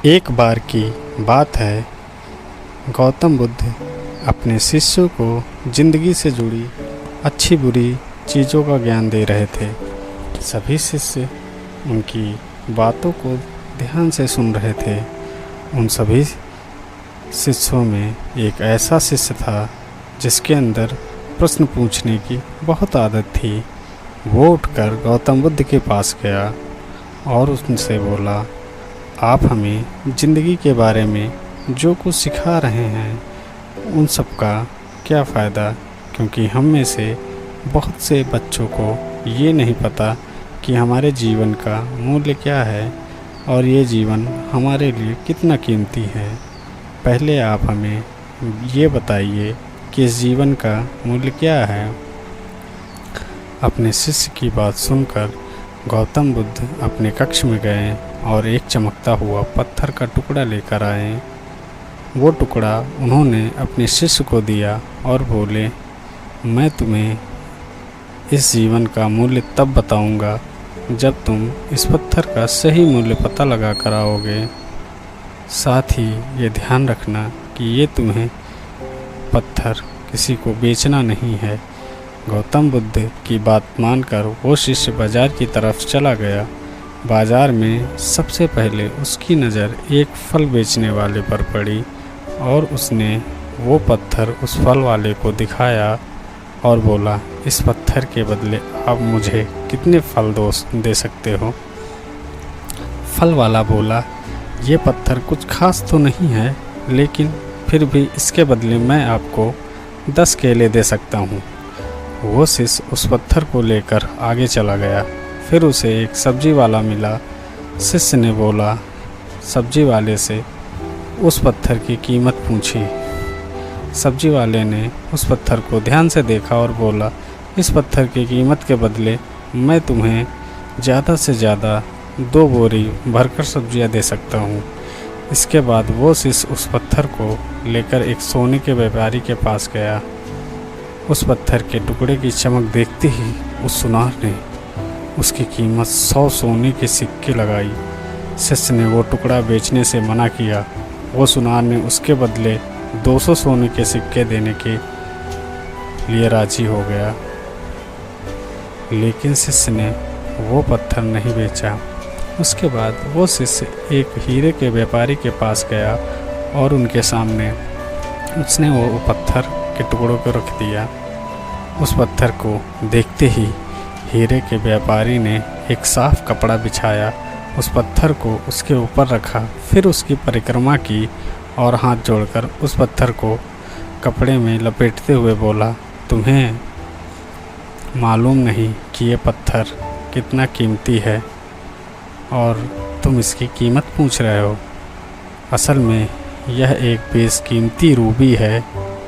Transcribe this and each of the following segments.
एक बार की बात है, गौतम बुद्ध अपने शिष्यों को ज़िंदगी से जुड़ी अच्छी बुरी चीज़ों का ज्ञान दे रहे थे। सभी शिष्य उनकी बातों को ध्यान से सुन रहे थे। उन सभी शिष्यों में एक ऐसा शिष्य था जिसके अंदर प्रश्न पूछने की बहुत आदत थी। वो उठकर गौतम बुद्ध के पास गया और उनसे बोला, आप हमें ज़िंदगी के बारे में जो कुछ सिखा रहे हैं उन सब का क्या फ़ायदा, क्योंकि हम में से बहुत से बच्चों को ये नहीं पता कि हमारे जीवन का मूल्य क्या है और ये जीवन हमारे लिए कितना कीमती है। पहले आप हमें ये बताइए कि इस जीवन का मूल्य क्या है। अपने शिष्य की बात सुनकर गौतम बुद्ध अपने कक्ष में गए और एक चमकता हुआ पत्थर का टुकड़ा लेकर आए। वो टुकड़ा उन्होंने अपने शिष्य को दिया और बोले, मैं तुम्हें इस जीवन का मूल्य तब बताऊंगा जब तुम इस पत्थर का सही मूल्य पता लगा कर आओगे। साथ ही ये ध्यान रखना कि ये तुम्हें पत्थर किसी को बेचना नहीं है। गौतम बुद्ध की बात मानकर वो शिष्य बाजार की तरफ चला गया। बाजार में सबसे पहले उसकी नज़र एक फल बेचने वाले पर पड़ी और उसने वो पत्थर उस फल वाले को दिखाया और बोला, इस पत्थर के बदले आप मुझे कितने फल दे सकते हो। फल वाला बोला, ये पत्थर कुछ खास तो नहीं है, लेकिन फिर भी इसके बदले मैं आपको 10 केले दे सकता हूँ। वो शिष्य उस पत्थर को लेकर आगे चला गया। फिर उसे एक सब्जी वाला मिला। शिष्य ने बोला, सब्जी वाले से उस पत्थर की कीमत पूछी। सब्जी वाले ने उस पत्थर को ध्यान से देखा और बोला, इस पत्थर की कीमत के बदले मैं तुम्हें ज़्यादा से ज़्यादा 2 बोरी भरकर सब्जियां दे सकता हूँ। इसके बाद वो शिष्य उस पत्थर को लेकर एक सोने के व्यापारी के पास गया। उस पत्थर के टुकड़े की चमक देखते ही उस सुनार ने उसकी कीमत 100 सोने के सिक्के लगाई। शिष्य ने वो टुकड़ा बेचने से मना किया। वो सुनार ने उसके बदले 200 सोने के सिक्के देने के लिए राजी हो गया, लेकिन शिष्य ने वो पत्थर नहीं बेचा। उसके बाद वो शिष्य एक हीरे के व्यापारी के पास गया और उनके सामने उसने वो पत्थर के टुकड़ों को रख दिया। उस पत्थर को देखते ही हीरे के व्यापारी ने एक साफ कपड़ा बिछाया, उस पत्थर को उसके ऊपर रखा, फिर उसकी परिक्रमा की और हाथ जोड़कर उस पत्थर को कपड़े में लपेटते हुए बोला, तुम्हें मालूम नहीं कि ये पत्थर कितना कीमती है और तुम इसकी कीमत पूछ रहे हो। असल में यह एक बेशकीमती रूबी है।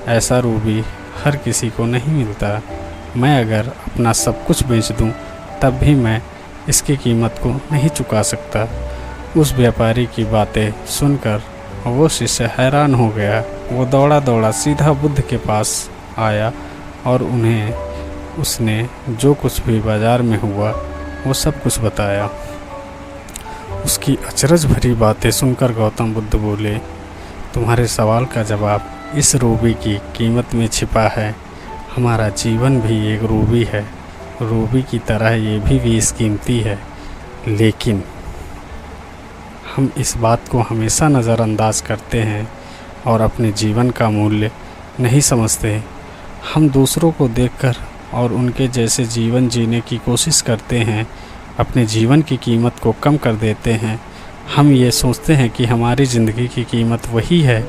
ऐसा रूबी हर किसी को नहीं मिलता। मैं अगर अपना सब कुछ बेच दूं, तब भी मैं इसकी कीमत को नहीं चुका सकता। उस व्यापारी की बातें सुनकर वो शिष्य हैरान हो गया। वो दौड़ा दौड़ा सीधा बुद्ध के पास आया और उसने जो कुछ भी बाजार में हुआ वो सब कुछ बताया। उसकी अचरज भरी बातें सुनकर गौतम बुद्ध बोले, तुम्हारे सवाल का जवाब इस रूबी की कीमत में छिपा है। हमारा जीवन भी एक रूबी है। रूबी की तरह ये भी बेशकीमती है, लेकिन हम इस बात को हमेशा नज़रअंदाज करते हैं और अपने जीवन का मूल्य नहीं समझते। हम दूसरों को देखकर और उनके जैसे जीवन जीने की कोशिश करते हैं, अपने जीवन की कीमत को कम कर देते हैं। हम ये सोचते हैं कि हमारी ज़िंदगी की कीमत वही है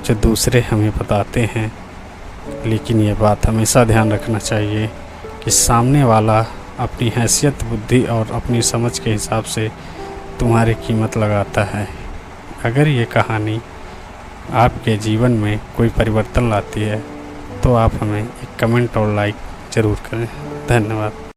जो दूसरे हमें बताते हैं, लेकिन ये बात हमेशा ध्यान रखना चाहिए कि सामने वाला अपनी हैसियत, बुद्धि और अपनी समझ के हिसाब से तुम्हारी कीमत लगाता है। अगर ये कहानी आपके जीवन में कोई परिवर्तन लाती है तो आप हमें एक कमेंट और लाइक ज़रूर करें। धन्यवाद।